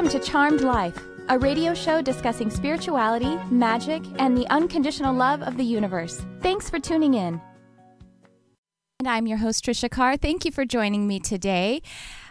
Welcome to Charmed Life, a radio show discussing spirituality, magic, and the unconditional love of the universe. Thanks for tuning in. And I'm your host, Tricia Carr. Thank you for joining me today.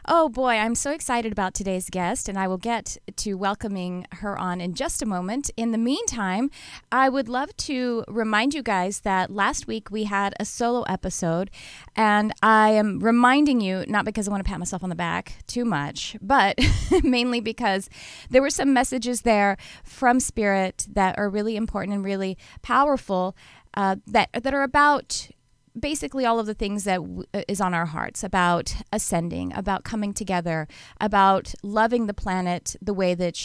Oh boy, I'm so excited about today's guest, and I will get to welcoming her on in just a moment. In the meantime, I would love to remind you guys that last week we had a solo episode, and I am reminding you, not because I want to pat myself on the back too much, but mainly because there were some messages there from Spirit that are really important and really powerful that are about basically all of the things that is on our hearts, about ascending, about coming together, about loving the planet the way that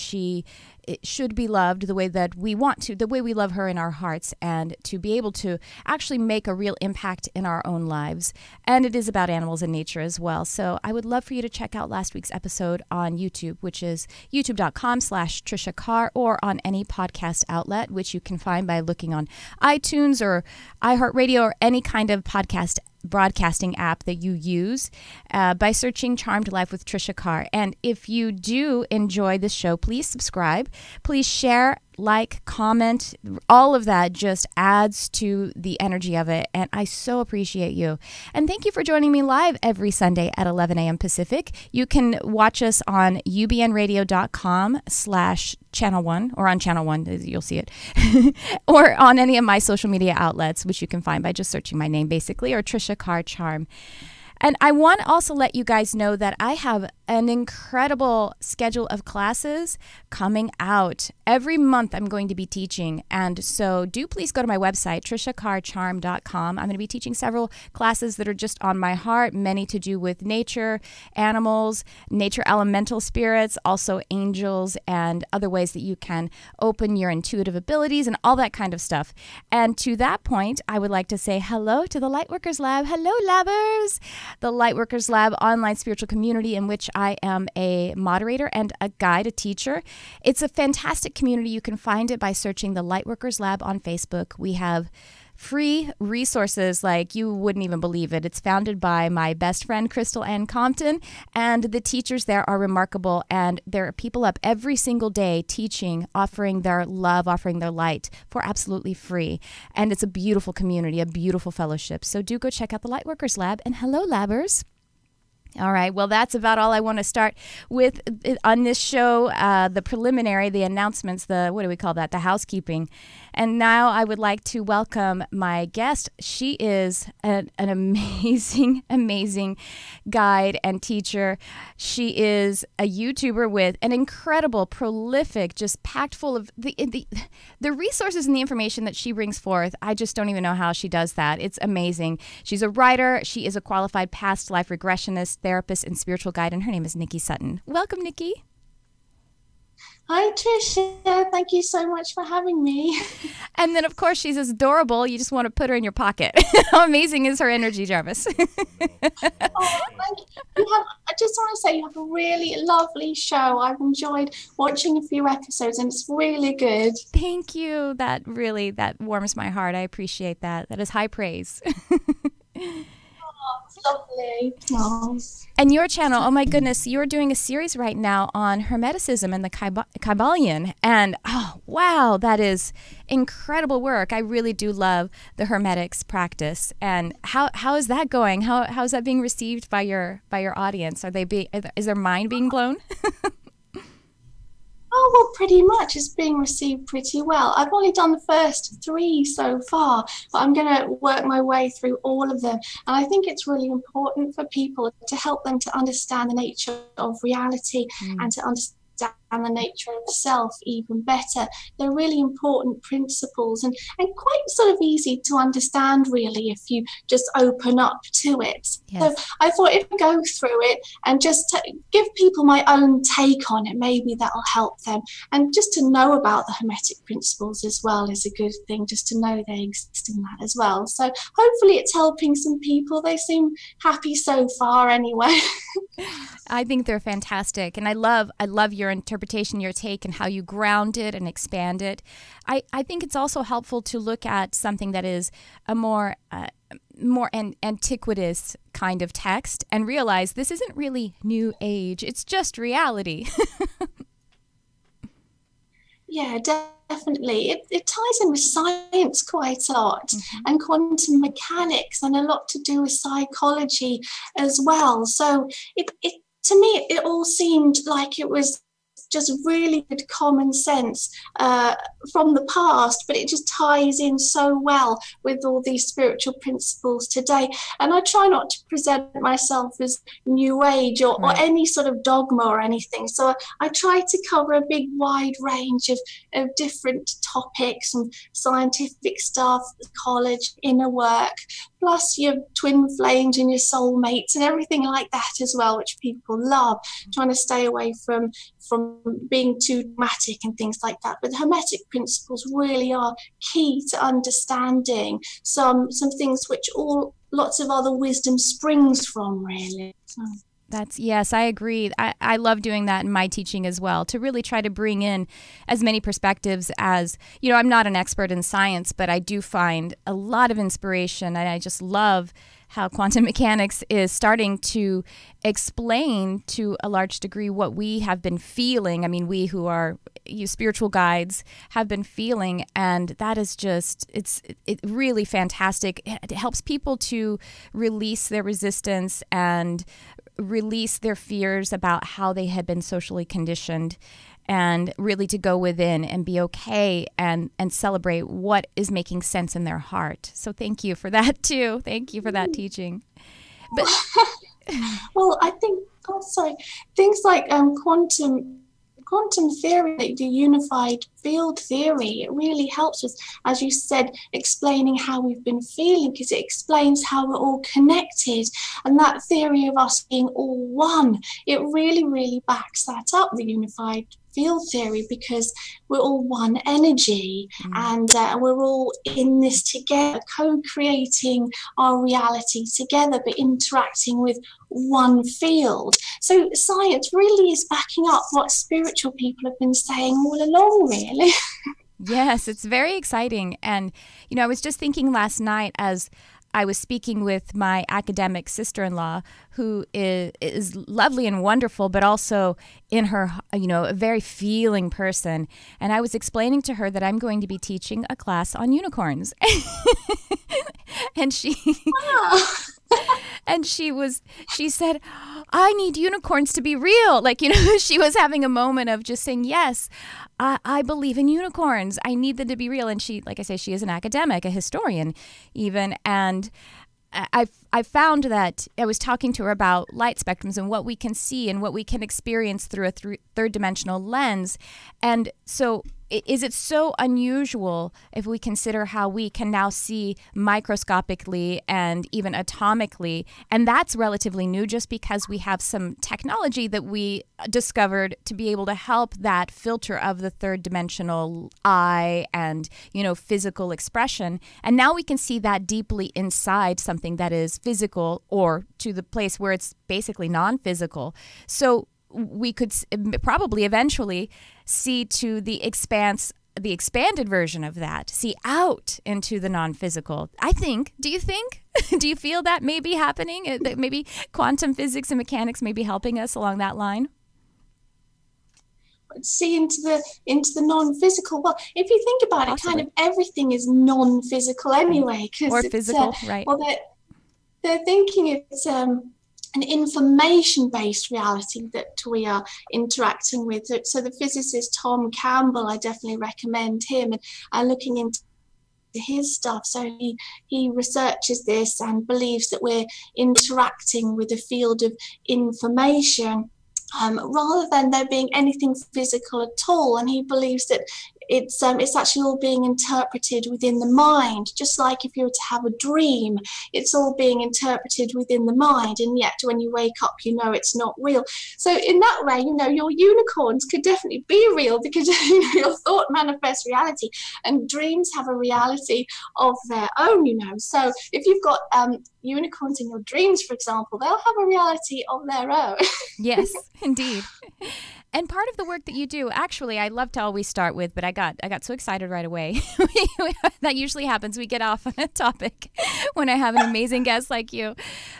it should be loved, the way that we want to, the way we love her in our hearts, and to be able to actually make a real impact in our own lives. And it is about animals and nature as well. So I would love for you to check out last week's episode on YouTube, which is youtube.com/Tricia Carr, or on any podcast outlet, which you can find by looking on iTunes or iHeartRadio or any kind of podcast broadcasting app that you use by searching Charmed Life with Tricia Carr. And if you do enjoy this show, please subscribe. Please share, like, comment. All of that just adds to the energy of it. And I so appreciate you. And thank you for joining me live every Sunday at 11 a.m. Pacific. You can watch us on ubnradio.com/channel 1, or on channel 1, you'll see it, or on any of my social media outlets, which you can find by just searching my name, basically, or Tricia Carr Charm. And I want to also let you guys know that I have an incredible schedule of classes coming out. Every month I'm going to be teaching. And so do please go to my website, triciacarcharm.com. I'm going to be teaching several classes that are just on my heart, many to do with nature, animals, nature elemental spirits, also angels, and other ways that you can open your intuitive abilities and all that kind of stuff. And to that point, I would like to say hello to the Lightworkers Lab. Hello, Labbers! The Lightworkers Lab online spiritual community in which I am a moderator and a guide, a teacher. It's a fantastic community. You can find it by searching the Lightworkers Lab on Facebook. We have free resources like you wouldn't even believe it. It's founded by my best friend, Crystal Ann Compton, and the teachers there are remarkable. And there are people up every single day teaching, offering their love, offering their light for absolutely free. And it's a beautiful community, a beautiful fellowship. So do go check out the Lightworkers Lab. And hello, Labbers. All right. Well, that's about all I want to start with on this show, the preliminary, the announcements, what do we call that? The housekeeping. And now I would like to welcome my guest. She is an amazing, amazing guide and teacher. She is a YouTuber with an incredible, prolific, just packed full of the resources and the information that she brings forth. I just don't even know how she does that. It's amazing. She's a writer. She is a qualified past life regressionist, therapist, and spiritual guide, and her name is Nicky Sutton. Welcome, Nicky. Hi, Tricia. Thank you so much for having me. And then, of course, she's adorable. You just want to put her in your pocket. How amazing is her energy, Jarvis? Oh, thank you. I just want to say you have a really lovely show. I've enjoyed watching a few episodes, and it's really good. Thank you. That warms my heart. I appreciate that. That is high praise. Lovely. Oh. And your channel, oh my goodness, you're doing a series right now on Hermeticism and the Kabbalion. And oh, wow, that is incredible work. I really do love the Hermetics practice. And how is that going? How is that being received by your audience? Is their mind being blown? Oh, well, pretty much. It's being received pretty well. I've only done the first 3 so far, but I'm going to work my way through all of them. And I think it's really important for people to help them to understand the nature of reality and to understand the nature of self even better. They're really important principles and quite sort of easy to understand, really, if you just open up to it. Yes. So I thought if I go through it and just give people my own take on it, maybe that'll help them. And just to know about the Hermetic principles as well is a good thing, just to know they exist in that as well. So hopefully it's helping some people. They seem happy so far anyway. I think they're fantastic. And I love your interpretation, your take, and how you ground it and expand it. I think it's also helpful to look at something that is a more antiquitous kind of text and realize this isn't really New Age. It's just reality. Yeah, definitely. It ties in with science quite a lot, Mm-hmm. and quantum mechanics, and a lot to do with psychology as well. So it to me, it all seemed like it was just really good common sense from the past, but it just ties in so well with all these spiritual principles today. And I try not to present myself as New Age or any sort of dogma or anything. So I try to cover a big wide range of different topics and scientific stuff, college, inner work, plus your twin flames and your soulmates and everything like that as well, which people love, trying to stay away from being too dramatic and things like that. But the Hermetic principles really are key to understanding some things which lots of other wisdom springs from, really. So. Yes, I agree. I love doing that in my teaching as well, to really try to bring in as many perspectives as, I'm not an expert in science, but I do find a lot of inspiration, and I just love how quantum mechanics is starting to explain to a large degree what we have been feeling. I mean, we who are spiritual guides have been feeling, and that is just, it's really fantastic. It helps people to release their resistance and release their fears about how they had been socially conditioned, and really to go within and be okay and celebrate what is making sense in their heart. So thank you for that too. Thank you for that teaching. But well, I think things like quantum theory, the unified field theory, it really helps us, as you said, explaining how we've been feeling, because it explains how we're all connected. And that theory of us being all one, it really, really backs that up, the unified field theory, because we're all one energy, and we're all in this together, co-creating our reality together, but interacting with one field. So science really is backing up what spiritual people have been saying all along, really. Yes, it's very exciting. And, I was just thinking last night as I was speaking with my academic sister-in-law, who is lovely and wonderful, but also in her, a very feeling person. And I was explaining to her that I'm going to be teaching a class on unicorns. And she... Wow. And she said, I need unicorns to be real. Like, she was having a moment of just saying, yes, I believe in unicorns. I need them to be real. And she, like I say, she is an academic, a historian even. And I found that I was talking to her about light spectrums and what we can see and what we can experience through a third dimensional lens. And so is it so unusual if we consider how we can now see microscopically and even atomically? And that's relatively new, just because we have some technology that we discovered to be able to help that filter of the third dimensional eye and, physical expression. And now we can see that deeply inside something that is physical, or to the place where it's basically non-physical. So we could probably eventually see to the expanded version of that, see out into the non-physical. I think. Do you think? Do you feel that may be happening? That maybe quantum physics and mechanics may be helping us along that line? See into the non-physical. Well, if you think about Possibly. it, kind of everything is non-physical anyway. Or physical, right? Well, they're thinking it's an information-based reality that we are interacting with. So the physicist Tom Campbell, I definitely recommend him, and looking into his stuff. So he researches this and believes that we're interacting with a field of information, rather than there being anything physical at all. And he believes that it's actually all being interpreted within the mind, just like if you were to have a dream, it's all being interpreted within the mind, and yet when you wake up, it's not real. So in that way, your unicorns could definitely be real, because your thought manifests reality, and dreams have a reality of their own. So if you've got unicorns in your dreams, for example, they'll have a reality of their own. Yes, indeed. And part of the work that you do, actually, I love to always start with, but got so excited right away. That usually happens. We get off on a topic when I have an amazing guest like you.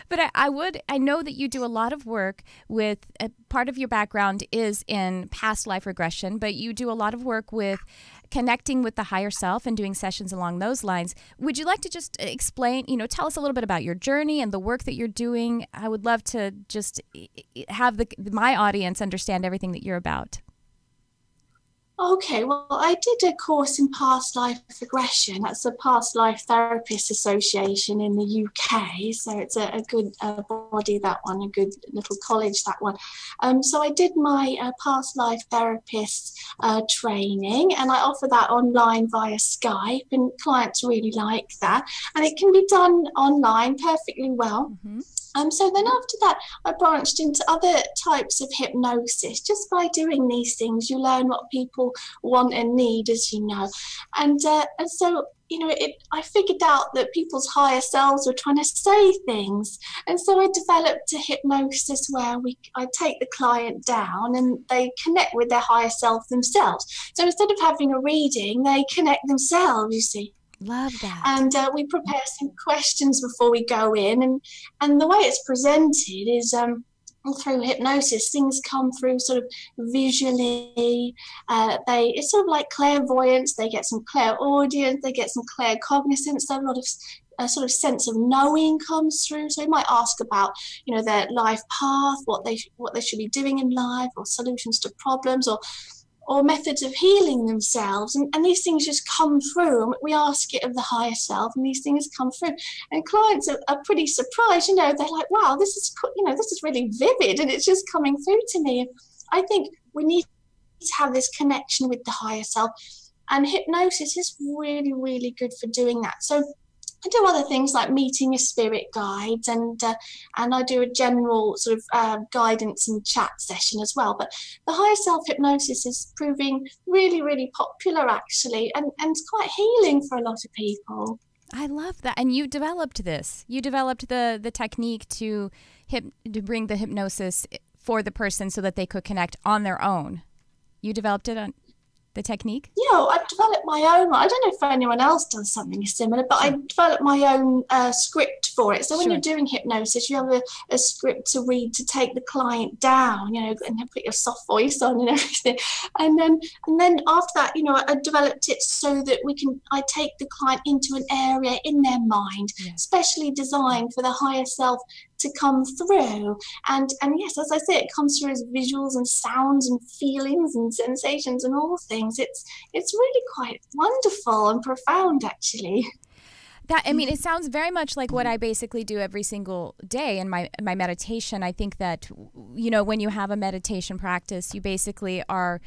But I know that you do a lot of work with, part of your background is in past life regression, but you do a lot of work with connecting with the higher self and doing sessions along those lines. Would you like to just explain, tell us a little bit about your journey and the work that you're doing? I would love to just have my audience understand everything that you're about. Okay, well, I did a course in past life regression. That's the Past Life Therapists Association in the UK. So it's a good body, that one, a good little college, that one. So I did my past life therapist training, and I offer that online via Skype, and clients really like that. And it can be done online perfectly well. Mm-hmm. So then after that, I branched into other types of hypnosis. Just by doing these things, you learn what people want and need, as you know. And so, I figured out that people's higher selves were trying to say things. And so I developed a hypnosis where I take the client down and they connect with their higher self themselves. So instead of having a reading, they connect themselves, you see. Love that. And we prepare some questions before we go in, and the way it's presented is through hypnosis. Things come through sort of visually. It's sort of like clairvoyance. They get some clairaudience. They get some claircognizance. So a lot of a sort of sense of knowing comes through. So you might ask about, their life path, what they should be doing in life, or solutions to problems, or methods of healing themselves, and these things just come through. We ask it of the higher self, and these things come through. And clients are pretty surprised. They're like, "Wow, this is really vivid, and it's just coming through to me." I think we need to have this connection with the higher self, and hypnosis is really, really good for doing that. So I do other things like meeting a spirit guide, and I do a general sort of guidance and chat session as well. But the higher self hypnosis is proving really, really popular, actually, and it's quite healing for a lot of people. I love that. And you developed this. You developed the technique to bring the hypnosis for the person so that they could connect on their own. You developed it on the technique? Yeah, I've developed my own. I don't know if anyone else does something similar, but I developed my own script for it. So when you're doing hypnosis, you have a script to read to take the client down, and then put your soft voice on and everything. And then after that, I developed it so that I take the client into an area in their mind, specially designed for the higher self to come through. And yes, as I say, it comes through as visuals and sounds and feelings and sensations and all things. It's really quite wonderful and profound, actually. It sounds very much like what I basically do every single day in my meditation. I think that, when you have a meditation practice, you basically are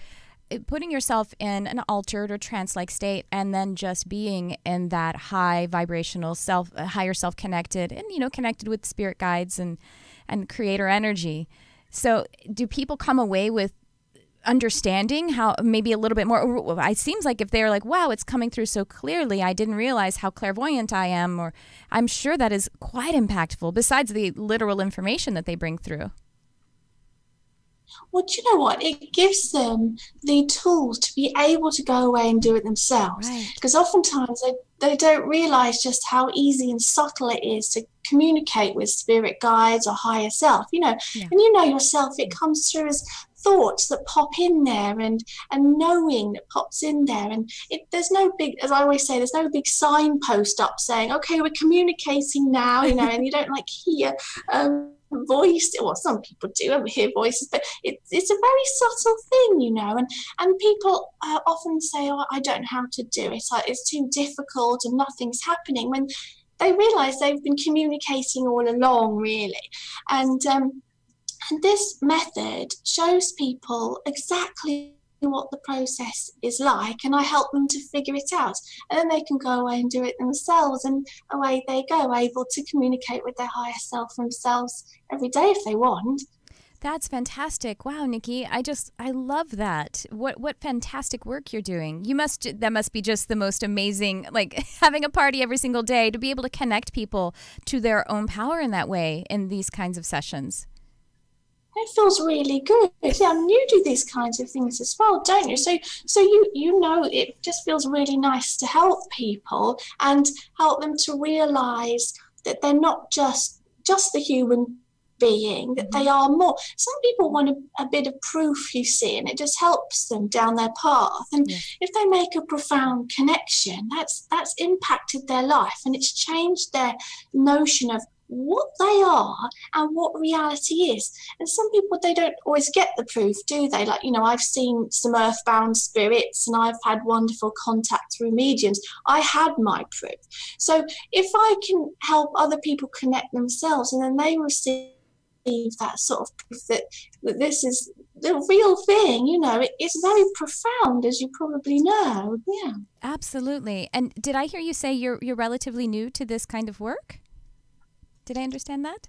putting yourself in an altered or trance-like state, and then just being in that high vibrational higher self connected, and connected with spirit guides and creator energy. So do people come away with understanding how, maybe a little bit more? It seems like if they're like, wow, it's coming through so clearly, I didn't realize how clairvoyant I am, or I'm sure that is quite impactful, besides the literal information that they bring through. Well, do you know what? It gives them the tools to be able to go away and do it themselves. Because oftentimes they don't realize just how easy and subtle it is to communicate with spirit guides or higher self. And yourself, it comes through as thoughts that pop in there, and knowing that pops in there. And there's no big, as I always say, there's no big signpost up saying, okay, we're communicating now, and you don't hear voice. Well, some people do hear voices, but it's a very subtle thing, and people often say, oh, I don't know how to do it, it's too difficult and nothing's happening, when they realize they've been communicating all along, really. And this method shows people exactly what the process is like, and I help them to figure it out, and then they can go away and do it themselves, and away they go, able to communicate with their higher self themselves every day if they want. That's fantastic. Wow, Nicky, I love that. What fantastic work you're doing. That must be just the most amazing, like having a party every single day to be able to connect people to their own power in that way in these kinds of sessions. It feels really good. Yeah, and you do these kinds of things as well, don't you? So you know, it just feels really nice to help people and help them to realise that they're not just the human being, that they are more. Some people want a bit of proof, you see, and it just helps them down their path. And if they make a profound connection, that's impacted their life, and it's changed their notion of what they are and what reality is. And some people, they don't always get the proof, do they? Like, you know, I've seen some earthbound spirits and I've had wonderful contact through mediums. I had my proof. So if I can help other people connect themselves, and then they receive that sort of proof that this is the real thing, you know, it's very profound, as you probably know. Yeah, absolutely. And did I hear you say you're relatively new to this kind of work? Did I understand that?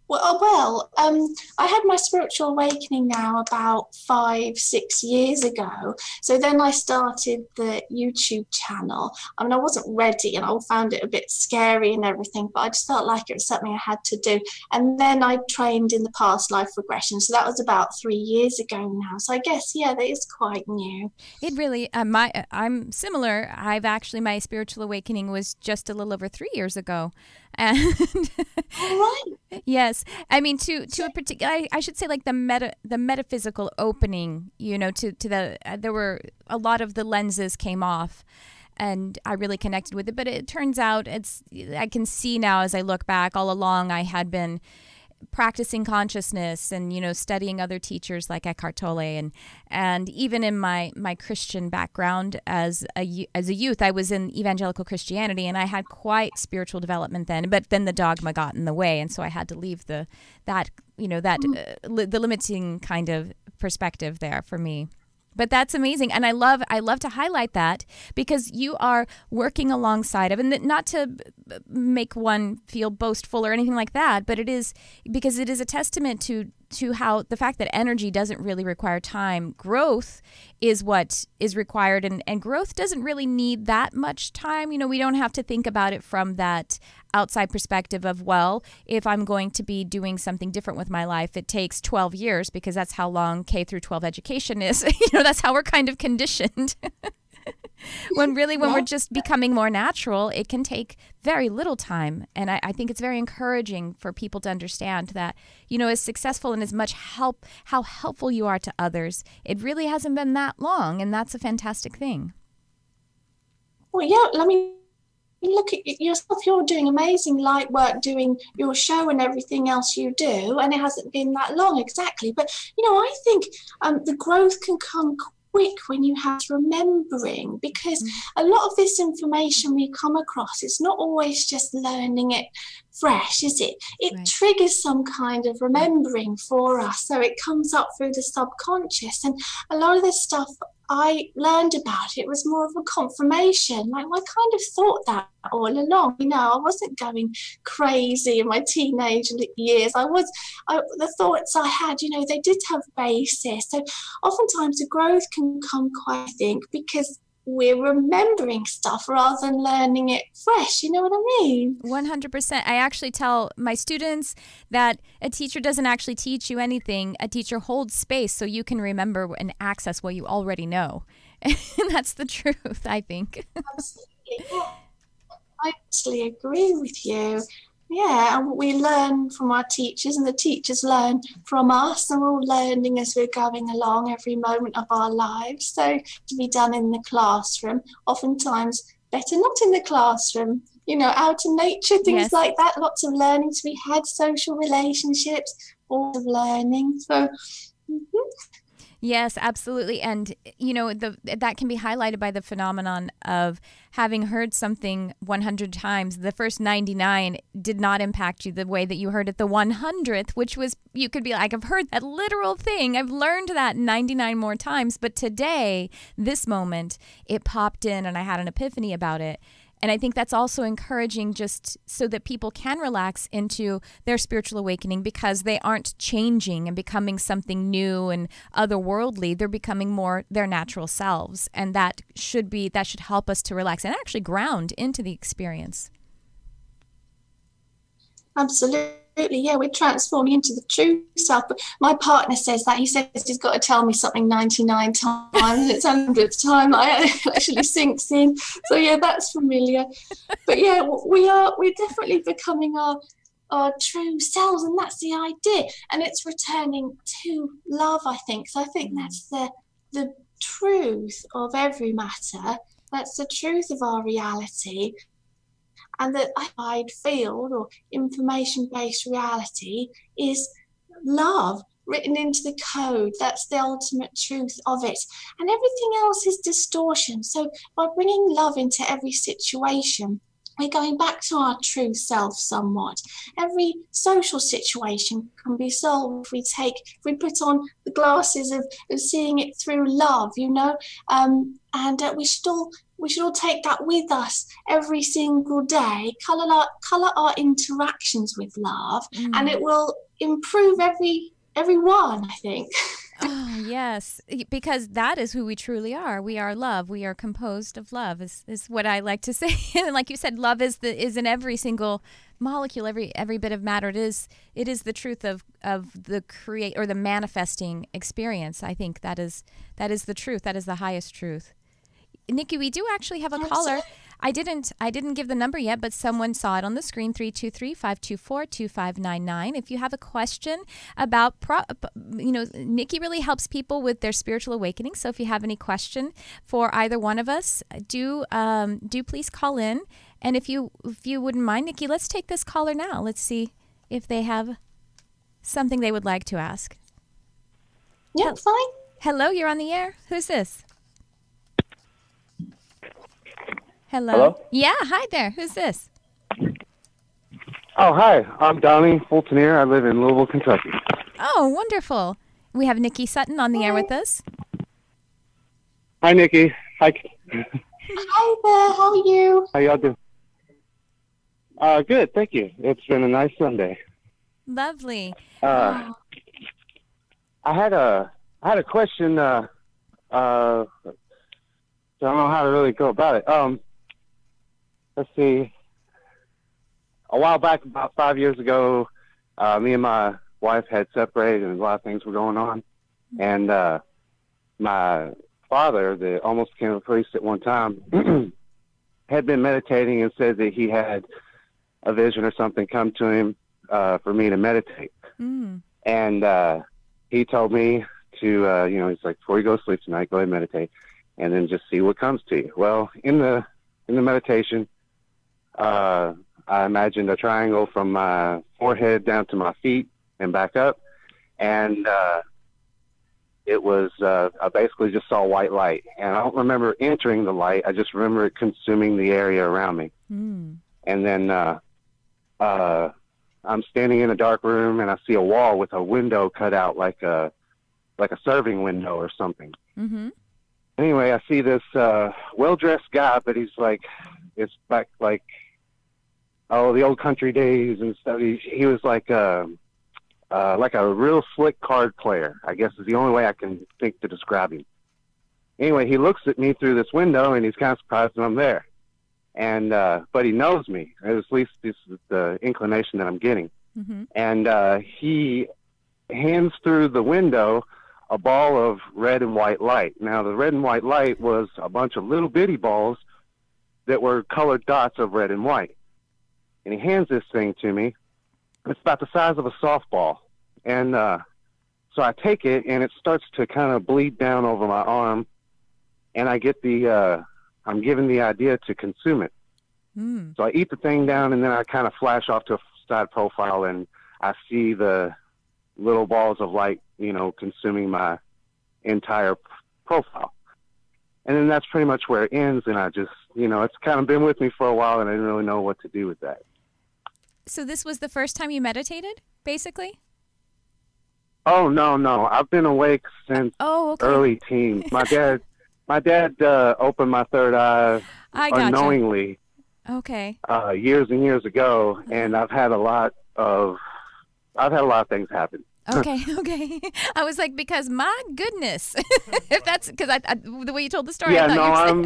Well, I had my spiritual awakening now about 5-6 years ago. So then I started the YouTube channel. I mean, I wasn't ready and I found it a bit scary and everything, but I just felt like it was something I had to do. And then I trained in the past life regression. So that was about 3 years ago now. So I guess, yeah, that is quite new. It really, I'm similar. My spiritual awakening was just a little over 3 years ago. And all right. Yes, I mean to a particular. I should say like the metaphysical opening. You know, to the there were a lot of the lenses came off, and I really connected with it. But it turns out I can see now as I look back. All along, I had been practicing consciousness and, you know, studying other teachers like Eckhart Tolle, and even in my Christian background as a youth, I was in evangelical Christianity, and I had quite spiritual development then, but then the dogma got in the way, and so I had to leave the limiting kind of perspective there for me. But that's amazing, and I love to highlight that, because you are working alongside of, and not to make one feel boastful or anything like that, but it is because it is a testament to how the fact that energy doesn't really require time. Growth is what is required, and growth doesn't really need that much time. You know, we don't have to think about it from that outside perspective of, well, if I'm going to be doing something different with my life, it takes 12 years because that's how long K through 12 education is. You know, that's how we're kind of conditioned. When we're just becoming more natural, it can take very little time. And I think it's very encouraging for people to understand that, you know, as successful and as much how helpful you are to others, it really hasn't been that long. And that's a fantastic thing. Well, yeah, I mean, look at yourself. You're doing amazing light work, doing your show and everything else you do, and it hasn't been that long exactly. But, you know, I think the growth can come quick when you have remembering, because a lot of this information we come across, it's not always just learning it fresh, is it? It triggers some kind of remembering for us, so it comes up through the subconscious. And a lot of this stuff I learned about, it was more of a confirmation. Like, I kind of thought that all along. You know, I wasn't going crazy in my teenage years. The thoughts I had, you know, they did have basis. So oftentimes the growth can come quite, I think, because we're remembering stuff rather than learning it fresh. You know what I mean? 100%. I actually tell my students that a teacher doesn't actually teach you anything. A teacher holds space so you can remember and access what you already know. And that's the truth, I think. Absolutely. I absolutely agree with you. Yeah, and we learn from our teachers, and the teachers learn from us, and we're all learning as we're going along every moment of our lives. So to be done in the classroom, oftentimes better not in the classroom, you know, out in nature, things like that, lots of learning to be had, social relationships, all of learning. So Yes, absolutely. And, you know, that can be highlighted by the phenomenon of having heard something 100 times. The first 99 did not impact you the way that you heard it the 100th, which was, you could be like, I've heard that literal thing. I've learned that 99 more times. But today, this moment, it popped in and I had an epiphany about it. And I think that's also encouraging, just so that people can relax into their spiritual awakening, because they aren't changing and becoming something new and otherworldly. They're becoming more their natural selves. And that should help us to relax and actually ground into the experience. Absolutely. Yeah, we're transforming into the true self. But my partner says that. He says he's got to tell me something 99 times. It's 100th time that it actually sinks in. So yeah, that's familiar. But yeah, we're definitely becoming our true selves, and that's the idea. And it's returning to love, I think. So I think that's the truth of every matter. That's the truth of our reality. And that applied field or information-based reality is love written into the code. That's the ultimate truth of it. And everything else is distortion. So by bringing love into every situation, we're going back to our true self somewhat. Every social situation can be solved if we put on the glasses of seeing it through love, and we should all take that with us every single day. Color our interactions with love, and it will improve everyone, I think. Oh, yes, because that is who we truly are. We are love. We are composed of love, is what I like to say. And like you said, love is in every single molecule, every bit of matter. It is the truth of the create or the manifesting experience. I think that is the truth. That is the highest truth. Nicky, we do actually have a caller. I didn't give the number yet, but someone saw it on the screen, 323-524-2599. If you have a question about, Nicky really helps people with their spiritual awakening. So if you have any question for either one of us, do please call in. And if you wouldn't mind, Nicky, let's take this caller now. Let's see if they have something they would like to ask. Yeah, fine. Hello, you're on the air. Who's this? Hello? Yeah, hi there. Who's this? Oh, hi. I'm Donnie Fultoner. I live in Louisville, Kentucky. Oh, wonderful. We have Nicky Sutton on the air with us. Hi, Nicky. Hi. Hi there. How are you? How y'all doing? Good, thank you. It's been a nice Sunday. Lovely. I had a question. Don't know how to really go about it. Let's see. A while back, about 5 years ago, me and my wife had separated, and a lot of things were going on. And my father, that almost became a priest at one time, had been meditating and said that he had a vision or something come to him for me to meditate. And he told me to, he's like, before you go to sleep tonight, go ahead and meditate, and then just see what comes to you. Well, in the meditation, I imagined a triangle from my forehead down to my feet and back up. And it was, I basically just saw white light. And I don't remember entering the light. I just remember it consuming the area around me. And then I'm standing in a dark room, and I see a wall with a window cut out like a serving window or something. Anyway, I see this well-dressed guy, but he's like, it's back like, the old country days and stuff. He was like a real slick card player, I guess is the only way I can think to describe him. Anyway, he looks at me through this window, and he's kind of surprised that I'm there. And but he knows me. At least this is the inclination that I'm getting. And he hands through the window a ball of red and white light. Now, the red and white light was a bunch of little bitty balls that were colored dots of red and white. And he hands this thing to me. It's about the size of a softball. And so I take it, and it starts to kind of bleed down over my arm. And I get I'm given the idea to consume it. So I eat the thing down, and then I kind of flash off to a side profile, and I see the little balls of light, consuming my entire profile. And then that's pretty much where it ends. And I just, it's kind of been with me for a while, and I didn't really know what to do with that. So this was the first time you meditated, basically? Oh, no. I've been awake since early teens. My dad opened my third eye unknowingly. Okay. Years and years ago, and I've had a lot of things happen. Okay. I was like, because my goodness, if that's because the way you told the story. Yeah, no,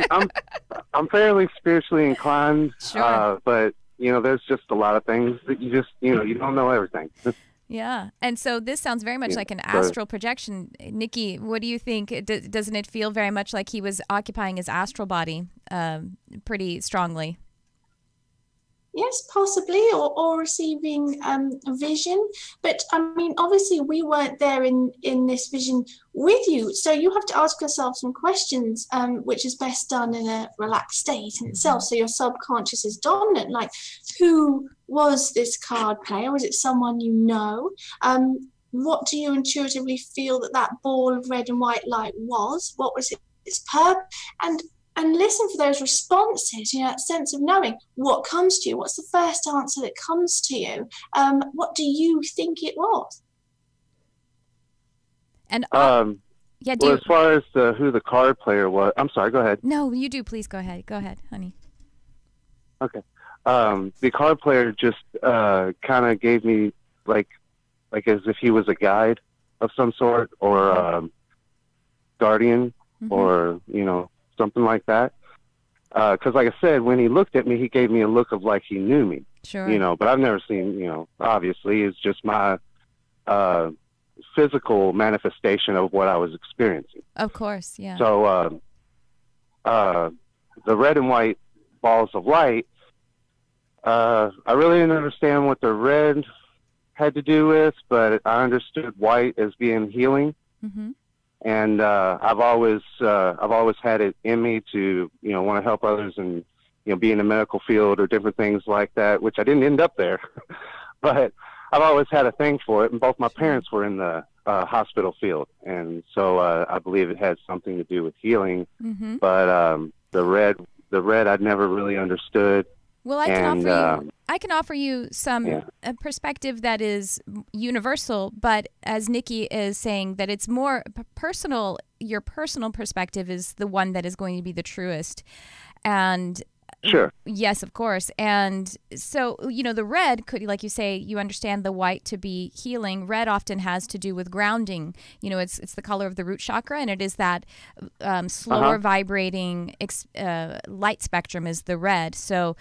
I'm fairly spiritually inclined. Sure. But there's just a lot of things that you just, you don't know everything. Yeah. And so this sounds very much like an astral projection. Nikki, what do you think? Doesn't it feel very much like he was occupying his astral body pretty strongly? Yes, possibly, or receiving a vision. But I mean, obviously, we weren't there in this vision with you. So you have to ask yourself some questions, which is best done in a relaxed state in itself. So your subconscious is dominant. Like, who was this card player? Was it someone you know? What do you intuitively feel that ball of red and white light was? What was its purpose? And listen for those responses, that sense of knowing what comes to you. What's the first answer that comes to you? What do you think it was? And yeah, well, as far as who the card player was, I'm sorry, go ahead. No, you do. Please go ahead. Go ahead, honey. Okay. The card player just kind of gave me like as if he was a guide of some sort, or guardian, or something like that. Because like I said, when he looked at me, he gave me a look of like he knew me. Sure. But I've never seen, obviously it's just my physical manifestation of what I was experiencing. Of course, yeah. So the red and white balls of light, I really didn't understand what the red had to do with, but I understood white as being healing. And I've always had it in me to want to help others and be in the medical field or different things like that, which I didn't end up there, but I've always had a thing for it. And both my parents were in the hospital field, and so I believe it has something to do with healing. But the red I'd never really understood. Well, I can offer you some perspective that is universal, but as Nikki is saying, that it's more personal. Your personal perspective is the one that is going to be the truest. And sure. Yes, of course. And so, the red could, like you say, you understand the white to be healing. Red often has to do with grounding. It's the color of the root chakra, and it is that slower vibrating light spectrum is the red. So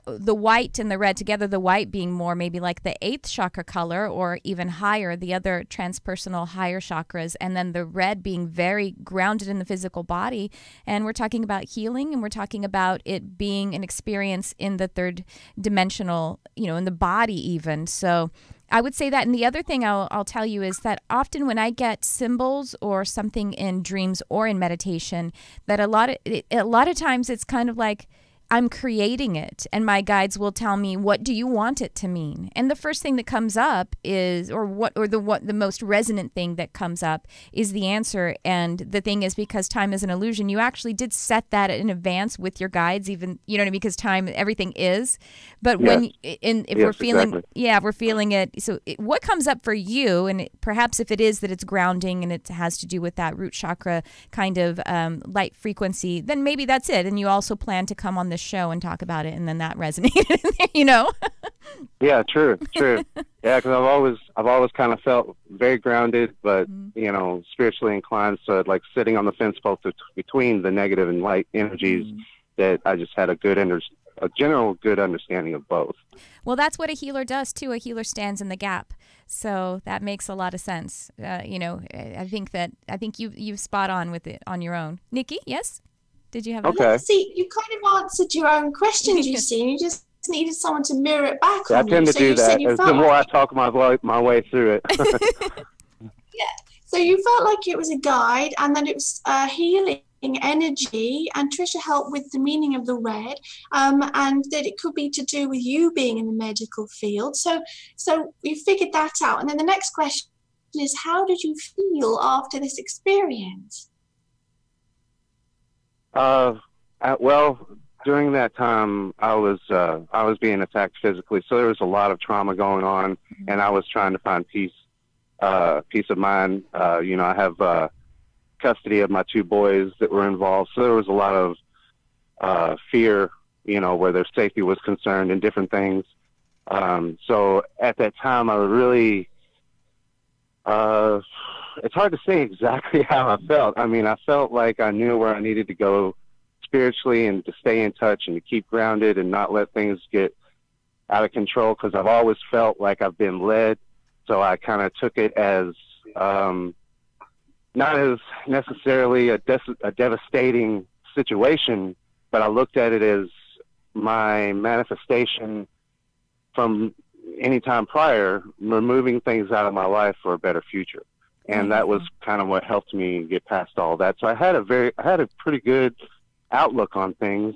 the white and the red together, the white being more maybe like the 8th chakra color or even higher, the other transpersonal higher chakras, and then the red being very grounded in the physical body. And we're talking about healing, and we're talking about it being an experience in the 3rd dimensional, in the body even. So I would say that. And the other thing I'll tell you is that often when I get symbols or something in dreams or in meditation, that a lot of times it's kind of like I'm creating it, and my guides will tell me, what do you want it to mean? And the first thing that comes up is, the most resonant thing that comes up is the answer. And the thing is, because time is an illusion, you actually did set that in advance with your guides, even, because time, everything is. But if we're feeling, if we're feeling it, so what comes up for you, and perhaps if it is that it's grounding and it has to do with that root chakra kind of light frequency, then maybe that's it. And you also plan to come on the show and talk about it, and then that resonated. Yeah, true. Yeah, because I've always kind of felt very grounded, but spiritually inclined. So like sitting on the fence post between the negative and light energies, that I just had a general good understanding of both. Well, that's what a healer does too. A healer stands in the gap. So that makes a lot of sense. I think you've spot on with it on your own. Nikki, yes? Did you have okay? See, you kind of answered your own questions. You see, and you just needed someone to mirror it back on you. I tend to do that. The more I talk my way through it. Yeah. So you felt like it was a guide, and that it was healing energy, and Tricia helped with the meaning of the red, and that it could be to do with you being in the medical field. So you figured that out, and then the next question is, how did you feel after this experience? Well, during that time, I was being attacked physically, so there was a lot of trauma going on, and I was trying to find peace of mind. I have custody of my 2 boys that were involved, so there was a lot of fear, where their safety was concerned and different things. So at that time, I really, it's hard to say exactly how I felt. I mean, I felt like I knew where I needed to go spiritually, and to stay in touch and to keep grounded and not let things get out of control because I've always felt like I've been led. So I kind of took it as not as necessarily a devastating situation, but I looked at it as my manifestation from any time prior, removing things out of my life for a better future. And that was kind of what helped me get past all that. So I had a pretty good outlook on things,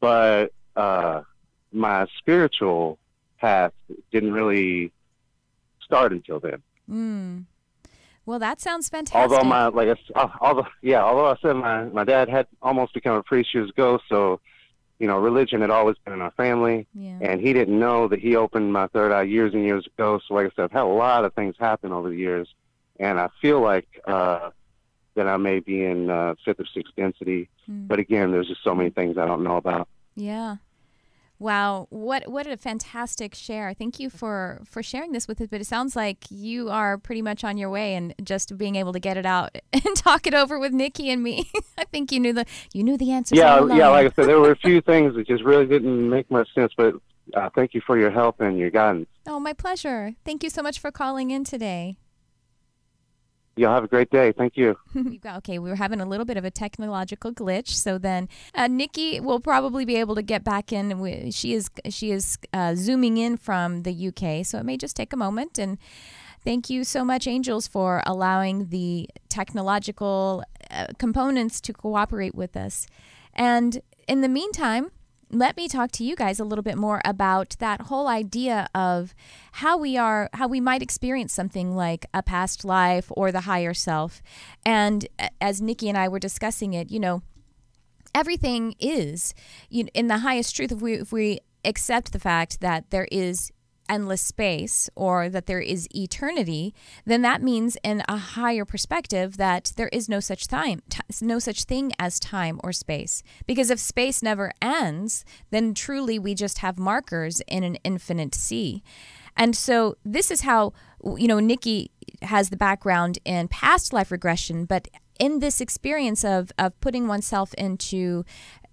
but my spiritual path didn't really start until then. Well, that sounds fantastic. Although although I said my dad had almost become a priest years ago, so religion had always been in our family, and he didn't know that he opened my third eye years and years ago. So like I said, I've had a lot of things happen over the years, and I feel like that I may be in fifth or sixth density, but again, there's just so many things I don't know about. Yeah. Wow, what a fantastic share. Thank you for sharing this with us, but it sounds like you are pretty much on your way and just being able to get it out and talk it over with Nikki and me. I think you knew the answers all along. Yeah, like I said, there were a few things that just really didn't make much sense, but thank you for your help and your guidance. Oh, my pleasure. Thank you so much for calling in today. Y'all have a great day. Thank you. Okay, we were having a little bit of a technological glitch, so then Nikki will probably be able to get back in. She is zooming in from the UK, so it may just take a moment. And thank you so much, Angels, for allowing the technological components to cooperate with us. And in the meantime, let me talk to you guys a little bit more about that whole idea of how we might experience something like a past life or the higher self. And as Nikki and I were discussing it, everything is in the highest truth. If we accept the fact that there is endless space or that there is eternity, then that means in a higher perspective that there is no such thing as time or space. Because if space never ends, then truly we just have markers in an infinite sea. And so this is how, Nikki has the background in past life regression, but in this experience of putting oneself into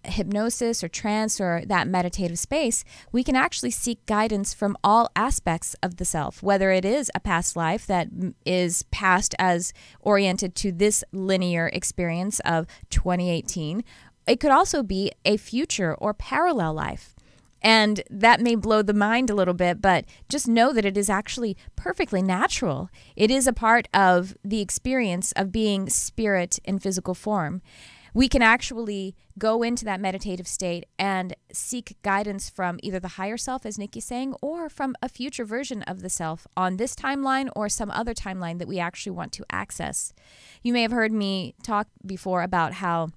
hypnosis or trance or that meditative space, we can actually seek guidance from all aspects of the self, whether it is a past life that is past as oriented to this linear experience of 2018. It could also be a future or parallel life. And that may blow the mind a little bit, but just know that it is actually perfectly natural. It is a part of the experience of being spirit in physical form. We can actually go into that meditative state and seek guidance from either the higher self, as Nikki's saying, or from a future version of the self on this timeline or some other timeline that we actually want to access. You may have heard me talk before about how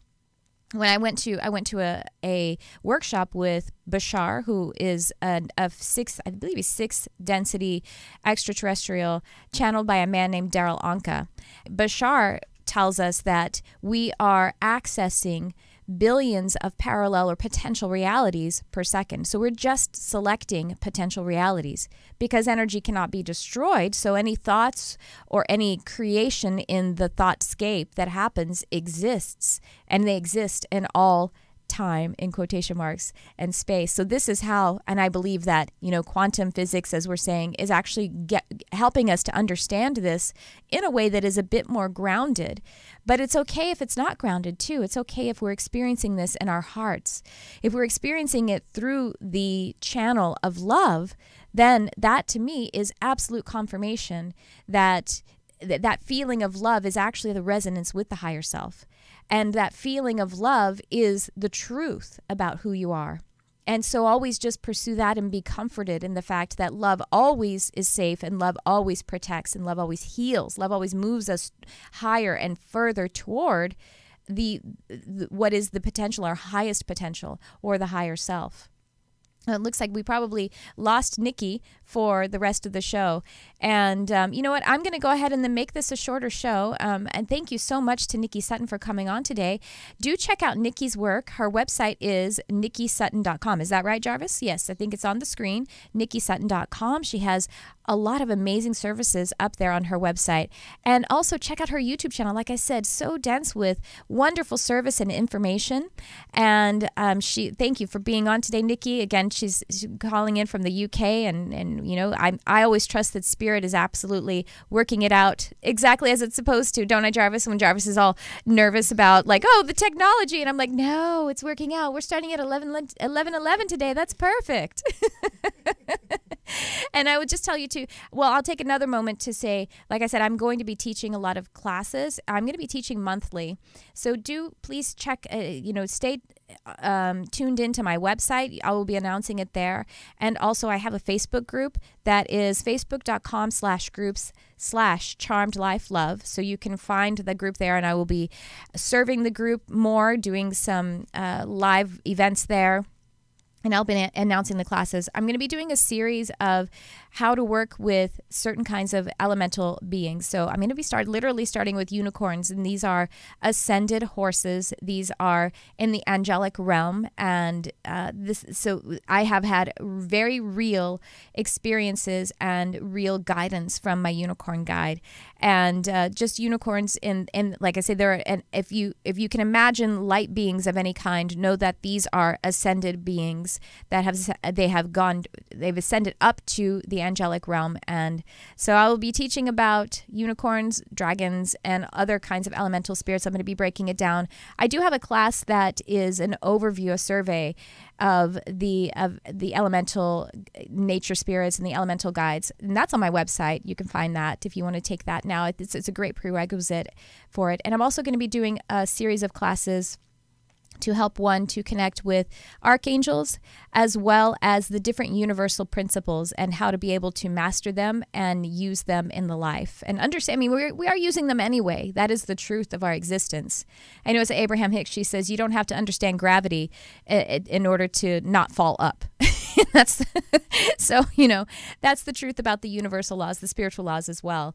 when I went to a workshop with Bashar, who is I believe he's sixth density extraterrestrial, channeled by a man named Daryl Anka. Bashar tells us that we are accessing billions of parallel or potential realities per second. So we're just selecting potential realities because energy cannot be destroyed. So any thoughts or any creation in the thoughtscape that happens exists, and they exist in all time, in quotation marks, and space. So this is how, and I believe that, quantum physics, as we're saying, is actually helping us to understand this in a way that is a bit more grounded. But it's okay if it's not grounded too. It's okay if we're experiencing this in our hearts. If we're experiencing it through the channel of love, then that to me is absolute confirmation that that feeling of love is actually the resonance with the higher self. And that feeling of love is the truth about who you are. And so always just pursue that and be comforted in the fact that love always is safe, and love always protects, and love always heals. Love always moves us higher and further toward the what is the potential, our highest potential, or the higher self. It looks like we probably lost Nikki for the rest of the show. And you know what? I'm going to go ahead and then make this a shorter show. And thank you so much to Nicky Sutton for coming on today. Do check out Nikki's work. Her website is nickysutton.com. Is that right, Jarvis? Yes, I think it's on the screen, nickysutton.com. She has a lot of amazing services up there on her website. And also check out her YouTube channel. Like I said, so dense with wonderful service and information. And thank you for being on today, Nikki. Again, She's calling in from the UK, and you know, I always trust that Spirit is absolutely working it out exactly as it's supposed to, don't I, Jarvis? When Jarvis is all nervous about like, oh, the technology, and I'm like, no, it's working out. We're starting at 11:11 today. That's perfect. And I would just tell you to, well, I'll take another moment to say, like I said, I'm going to be teaching a lot of classes. I'm going to be teaching monthly. So do please check, stay tuned into my website. I will be announcing it there. And also I have a Facebook group that is facebook.com/groups/charmedlifelove. So you can find the group there, and I will be serving the group more, doing some live events there. And I'll be announcing the classes. I'm going to be doing a series of how to work with certain kinds of elemental beings. So I'm going to be literally starting with unicorns, and these are ascended horses. These are in the angelic realm, and so I have had very real experiences and real guidance from my unicorn guide, and just unicorns in like I say, there are, and if you can imagine light beings of any kind, know that these are ascended beings that they've ascended up to the angelic realm. And so I will be teaching about unicorns, dragons, and other kinds of elemental spirits. I'm going to be breaking it down. I do have a class that is an overview, a survey of the elemental nature spirits and the elemental guides, and that's on my website. You can find that if you want to take that now. It's a great prerequisite for it. And I'm also going to be doing a series of classes to help one to connect with archangels, as well as the different universal principles and how to be able to master them and use them in the life. And understand, I mean, we are using them anyway. That is the truth of our existence. I know it's Abraham Hicks. She says you don't have to understand gravity in order to not fall up. So, that's the truth about the universal laws, the spiritual laws as well.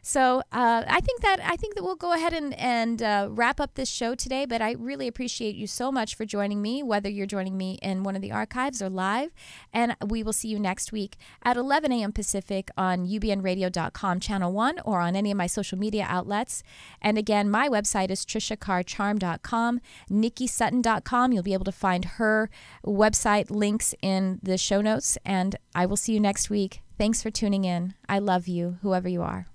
So I think that we'll go ahead and wrap up this show today. But I really appreciate you so much for joining me, whether you're joining me in one of the archives or live. And we will see you next week at 11 a.m. Pacific on ubnradio.com, Channel 1, or on any of my social media outlets. And again, my website is triciacarcharm.com, nickysutton.com. You'll be able to find her website links in the show notes. And I will see you next week. Thanks for tuning in. I love you, whoever you are.